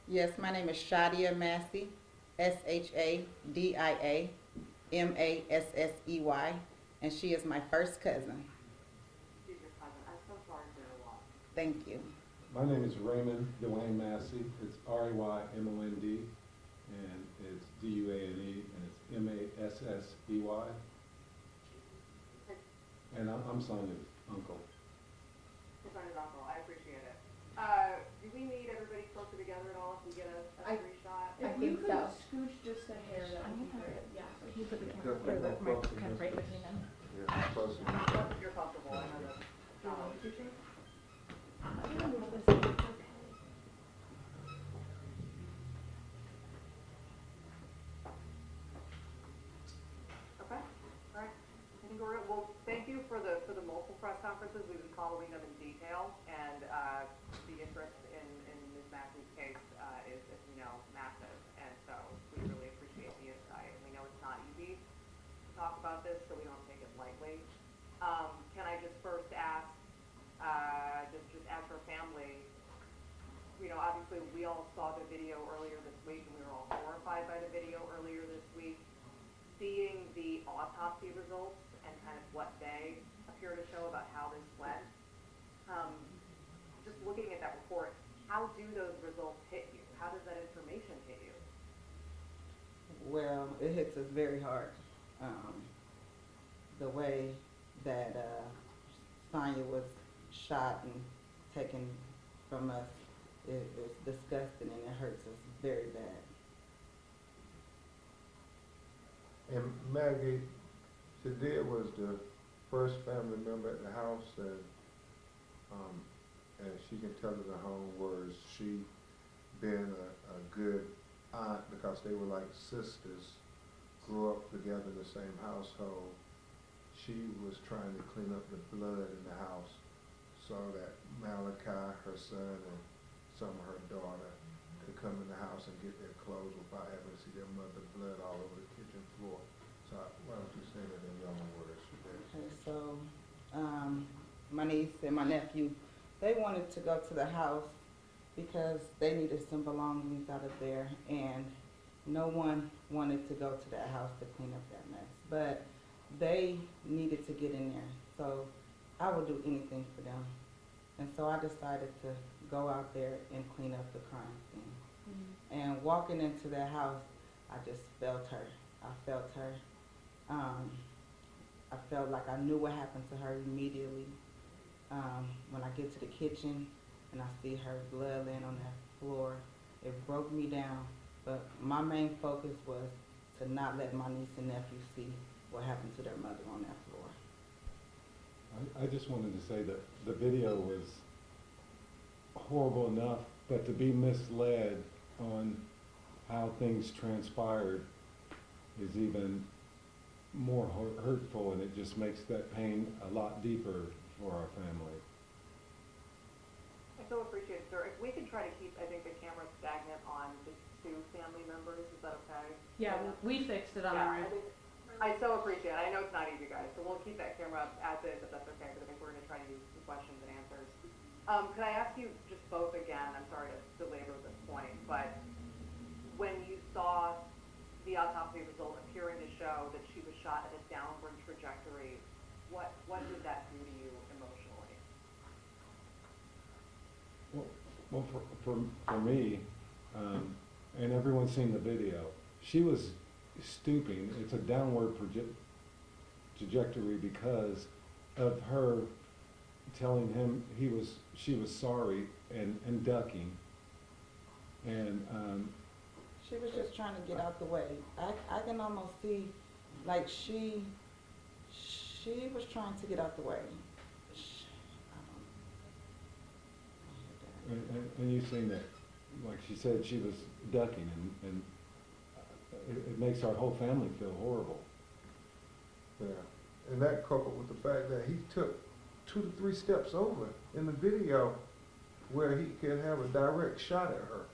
Yes, my name is Shadia Massey, Shadiamassey, and she is my first cousin. She's your cousin. I'm so sorry for your loss. Thank you. My name is Raymond Dwayne Massey. It's Raymond, and it's Duane, and it's Massey. And I'm Sonya's uncle. Your son is uncle. I appreciate it. Do we need everybody closer together at all if we get a screenshot? I If you think could so. scooch just a hair, that would be great. Yeah, so he put the Definitely camera, or the more mic closer kind of this right way. between them. Yeah, closer. You're comfortable. I know that. Okay. All right. I think we're well. Thank you for the multiple press conferences. We've been following them in detail, and the interest in Ms. Massey's case is, as we know, massive. And so we really appreciate the insight. And we know it's not easy to talk about this, so we don't take it lightly. Can I just first ask, just as her family, you know, obviously we all saw the video earlier this week, and we were all horrified by the video earlier this week. Seeing the autopsy results and kind of what they appear to show about how this went, just looking at that report, how do those results hit you? How does that information hit you? Well, it hits us very hard. The way that Sonya was shot and taken from us is disgusting, and it hurts us very bad. And Maggie, Shadia was the first family member at the house, and she can tell in her own words, she been a good aunt because they were like sisters, grew up together in the same household. She was trying to clean up the blood in the house so that Malachi, her son, and some of her daughter could come in the house and get their clothes without having to see their mother blood all over the kitchen floor. So why don't you say that in your own words? Okay, so my niece and my nephew, they wanted to go to the house because they needed some belongings out of there, and no one wanted to go to that house to clean up that mess. But they needed to get in there, so I would do anything for them. And so I decided to go out there and clean up the crime scene. And walking into that house, I just felt her. I felt her. I felt like I knew what happened to her immediately. When I get to the kitchen and I see her blood laying on that floor, it broke me down. But my main focus was to not let my niece and nephew see what happened to their mother on that floor. I just wanted to say that the video was horrible enough, but to be misled on how things transpired is even more hurtful, and it just makes that pain a lot deeper for our family. I so appreciate it, sir. If we could try to keep, I think, the camera stagnant on the two family members, is that okay? Yeah, we fixed it on Yeah, our I think, I so appreciate it. I know it's not easy, guys, so we'll keep that camera up as is, if that's okay, but I think we're gonna try to use some questions and answers. Could I ask you just both again, I'm sorry to belabor this point, but when you saw the autopsy result appearing to show that she was shot at a downward trajectory, what did that do to you emotionally? Well, for me, and everyone's seen the video, she was stooping. It's a downward trajectory because of her telling him she was sorry and ducking. And She was just trying to get out the way. I can almost see, like she was trying to get out the way. and you've seen that, like she said, she was ducking, and it makes our whole family feel horrible. Yeah, and that coupled with the fact that he took 2 to 3 steps over in the video where he could have a direct shot at her.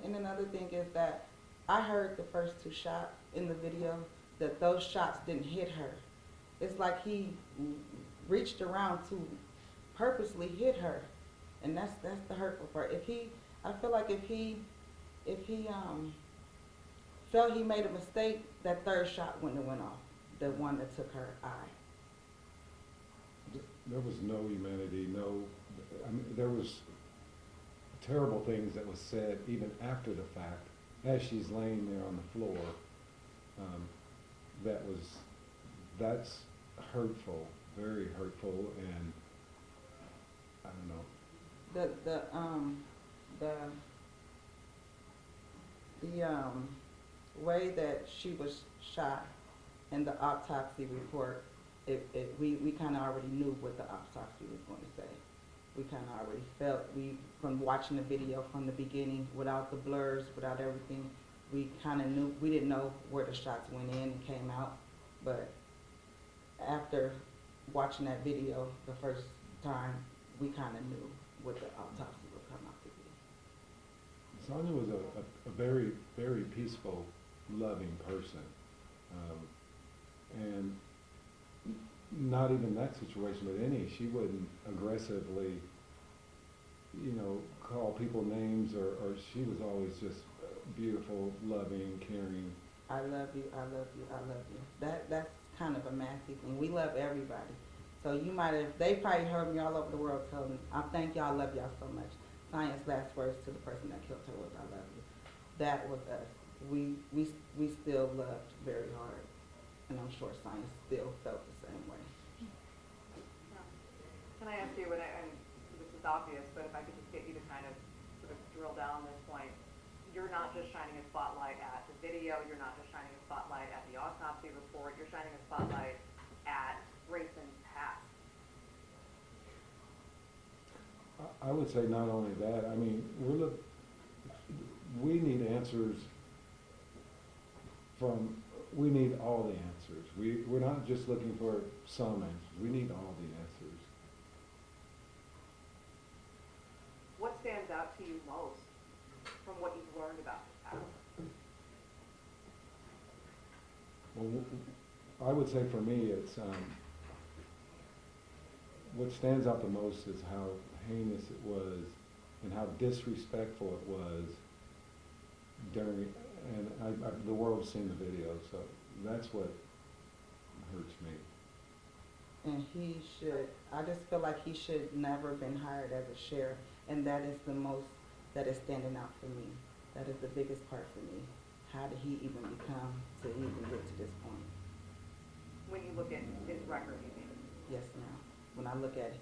And another thing is that I heard the first 2 shots in the video, that those shots didn't hit her. It's like he reached around to purposely hit her. And that's the hurtful part. I feel like if he if he felt he made a mistake, that third shot wouldn't have went off, the one that took her eye. There was no humanity, I mean, there was terrible things that was said even after the fact, as she's laying there on the floor. That's hurtful, very hurtful, and I don't know. The way that she was shot in the autopsy report, we kind of already knew what the autopsy was going to say. We kind of already felt, from watching the video from the beginning, without the blurs, without everything, we kind of knew. We didn't know where the shots went in and came out, but after watching that video the first time, we kind of knew what the autopsy would come out to be. Sonya was a very, very peaceful, loving person. And not even that situation, but she wouldn't aggressively, call people names, or she was always just beautiful, loving, caring. I love you, I love you, I love you. That's kind of a Massey thing. We love everybody. So they probably heard me all over the world telling me, I thank y'all, I love y'all so much. Sonya's last words to the person that killed her was, I love you. That was us. We still loved very hard. And I'm sure Sonya still felt the same way. Can I ask you, and this is obvious, but if I could just get you to kind of sort of drill down on this point, you're not just shining a spotlight at the video, you're not just shining a spotlight at the autopsy report, you're shining a spotlight at Grayson's past. I would say not only that, I mean, we need answers we need all the answers. We're not just looking for some answers, we need all the answers. What stands out to you most from what you've learned about his past? Well, I would say for me, it's what stands out the most is how heinous it was and how disrespectful it was during, and the world's seen the video, so that's what hurts me. And I just feel like he should never have been hired as a sheriff, and that is the most that is standing out for me. That is the biggest part for me. How did he even become to even get to this point? When you look at his record, you mean? Yes, ma'am. When I look at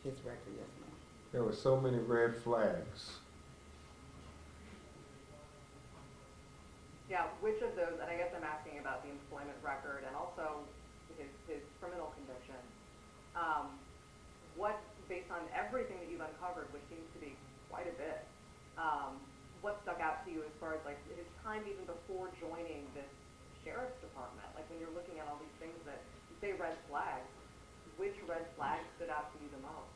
his record, yes, ma'am. There were so many red flags. Yeah, which of those, and I guess I'm asking about the employment record and also his criminal conviction. What, based on everything that you've uncovered, which seems to be quite a bit, what stuck out to you as far as like his time even before joining this sheriff's department? Like when you're looking at all these things that you say red flags, which red flag stood out to you the most?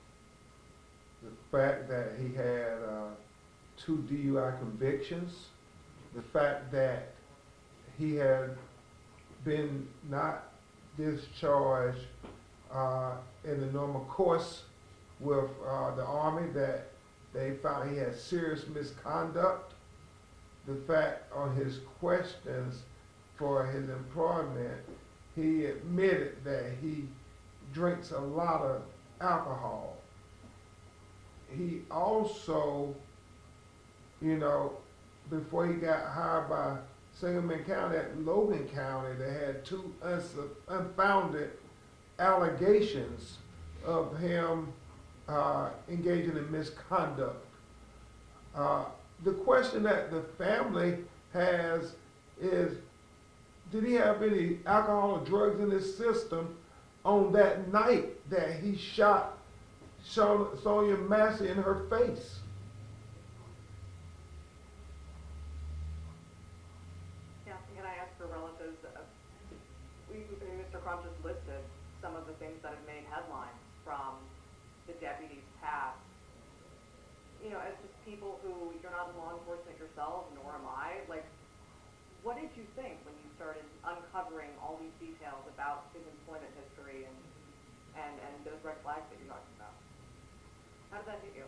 The fact that he had 2 DUI convictions, the fact that he had been not discharged in the normal course with the Army, that they found he had serious misconduct, the fact on his questions for his employment, he admitted that he drinks a lot of alcohol. He also, before he got hired by Sangamon County at Logan County, they had 2 unfounded allegations of him engaging in misconduct. The question that the family has is, did he have any alcohol or drugs in his system on that night that he shot Sonya Massey in her face? Yeah, can I ask for relatives? Mr. Crum just listed some of the things that have made headlines from the deputy's past. As just people who, you're not in law enforcement yourself, nor am I, like, what did you think when you started uncovering all these details about his employment history and those red flags that you're talking about? How did that hit you?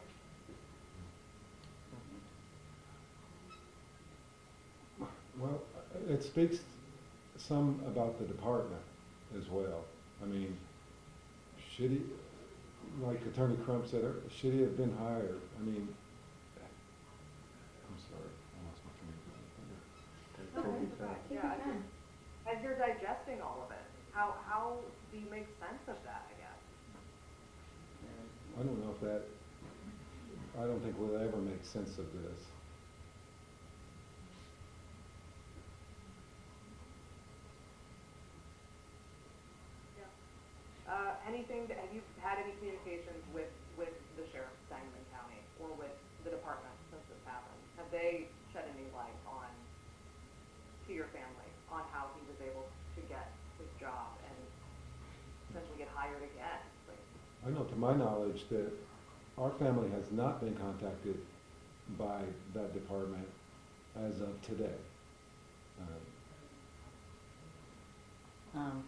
Well, it speaks some about the department as well. I mean, should he, like Attorney Crump said, should he have been hired? I mean, I'm sorry, I lost my train of thought there. Take your time. Yeah, as you're digesting all of it, how do you make sense of that, I guess? I don't know if that, I don't think we'll ever make sense of this. Have you had any communications with the sheriff of Sangamon County or with the department since this happened? Have they shed any light to your family on how he was able to get his job and essentially get hired again? Like, I know to my knowledge that our family has not been contacted by that department as of today.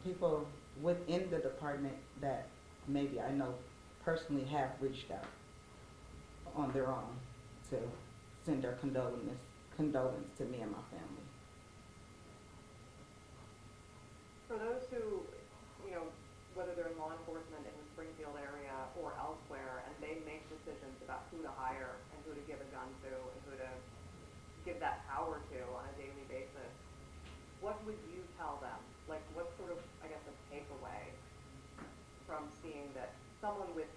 People within the department that maybe I know personally have reached out on their own to send their condolence to me and my family. for those who, you know, whether they're in law enforcement in the Springfield area or elsewhere, and they make decisions about who to hire and who to give a gun to and who to give that power to on a daily basis, what would you tell them? Like, what sort of, I guess, a takeaway from seeing that someone with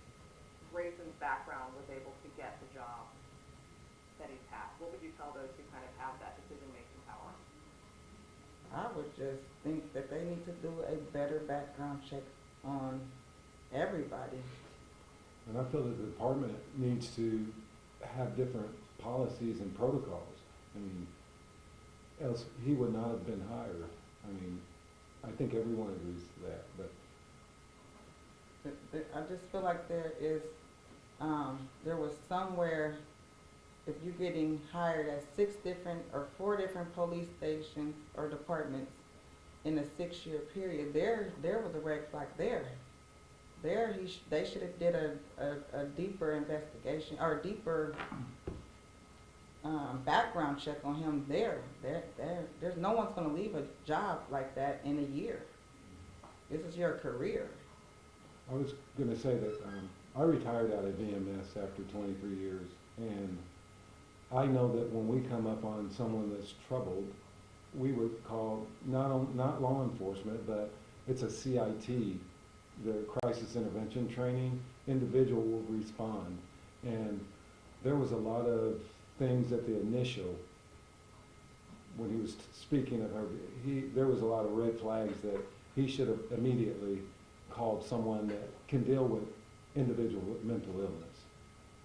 Grayson's background was able to get the job that he's had? What would you tell those who kind of have that decision-making power? I would just think that they need to do a better background check on everybody. And I feel that the department needs to have different policies and protocols. I mean, else he would not have been hired. I mean, I think everyone agrees to that, but I just feel like there is, there was somewhere, if you're getting hired at 6 different or 4 different police stations or departments in a 6-year period, there was a red flag there. They should have did a deeper investigation or a deeper background check on him there. There's no one's gonna leave a job like that in a year. This is your career. I was gonna say that, I retired out of VMS after 23 years, and I know that when we come up on someone that's troubled, we would call not law enforcement, but it's a CIT, the crisis intervention training. Individual will respond, and there was a lot of things at the initial, when he was speaking of her, there was a lot of red flags that he should have immediately called someone that can deal with individual with mental illness.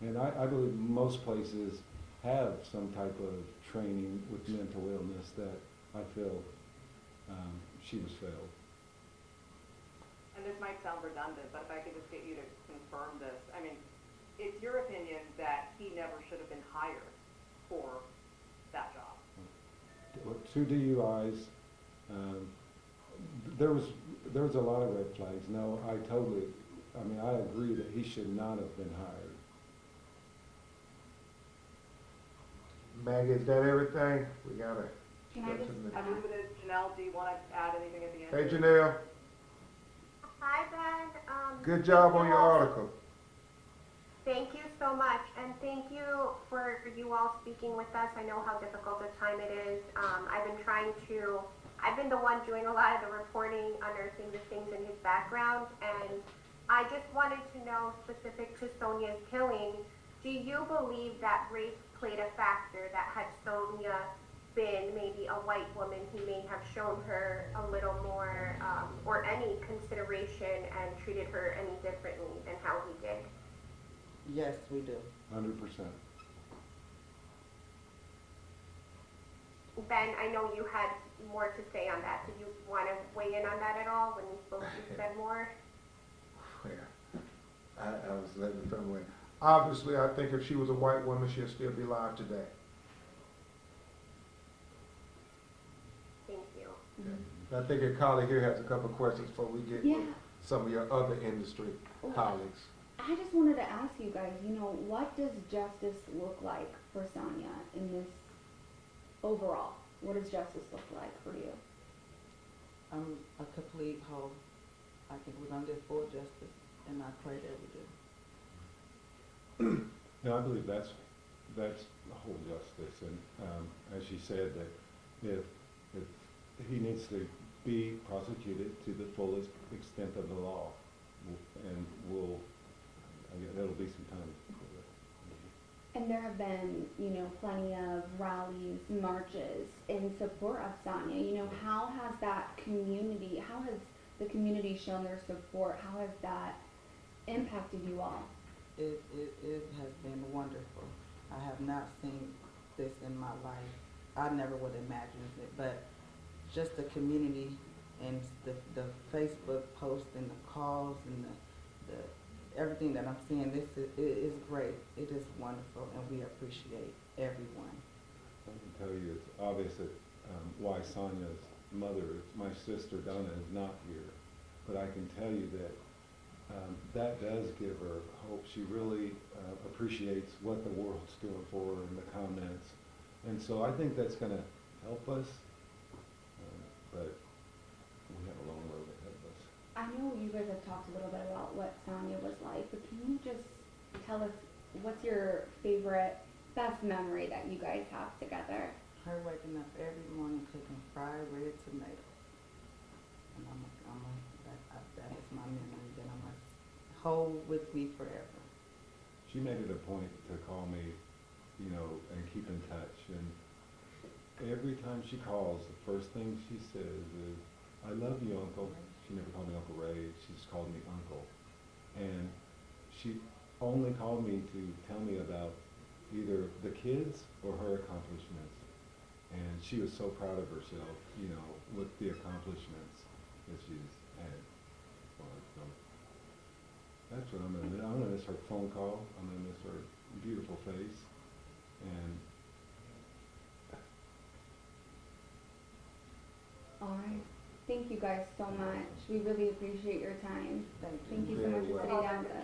And I believe most places have some type of training with mental illness that I feel she was failed. And this might sound redundant, but if I could just get you to confirm this. I mean, it's your opinion that he never should have been hired for that job? 2 DUIs, there was a lot of red flags. No, I agree that he should not have been hired. Maggie, is that everything? We gotta. Can I go to just, the- I believe it is. Janelle, do you want to add anything at the end? Hey, Janelle, hi Ben. good job on your article. Thank you so much, and thank you for you all speaking with us. I know how difficult a time it is. I've been the one doing a lot of the reporting, unearthing the things in his background, and I just wanted to know, specific to Sonya's killing, do you believe that race played a factor, that had Sonya been maybe a white woman, he may have shown her a little more, or any consideration and treated her any differently than how he did? Yes, we do. 100%. Ben, I know you had more to say on that. Did you want to weigh in on that at all when you spoke, you said more? Yeah, I was letting them win. Obviously, I think if she was a white woman, she'd still be alive today. Thank you. And I think your colleague here has a couple of questions before we get Yeah. with some of your other industry colleagues. I just wanted to ask you guys, what does justice look like for Sonya in this overall? What does justice look like for you? I'm a complete whole. I think we're gonna get full justice, and I pray that we do. No, I believe that's the whole justice, and, as she said, that if he needs to be prosecuted to the fullest extent of the law, and that'll be some time. And there have been, plenty of rallies, marches in support of Sonya. How has the community shown their support? How has that impacted you all? It has been wonderful. I have not seen this in my life. I never would imagine it, but just the community and the Facebook posts and the calls and the everything that I'm seeing, it is great. It is wonderful, and we appreciate everyone. I can tell you it's obvious that why Sonya's mother, my sister Donna, is not here. But I can tell you that that does give her hope. She really appreciates what the world's doing for her in the comments. And so I think that's going to help us. But we have a long road ahead of us. I know you guys have talked a little bit about what Sonya was like, but can you just tell us what's your favorite, best memory that you guys have together? Her waking up every morning cooking fried red tomatoes. And that is my memory that I'm going to hold with me forever. She made it a point to call me, and keep in touch. And every time she calls, the first thing she says is, "I love you, Uncle." She never called me Uncle Ray. She just called me Uncle. And she only called me to tell me about either the kids or her accomplishments. And she was so proud of herself, with the accomplishments that she's had. So that's what I'm going to miss. I'm going to miss her phone call. I'm going to miss her beautiful face. And All right. Thank you guys so much. We really appreciate your time. Thank you. Thank you so much for sitting down with us.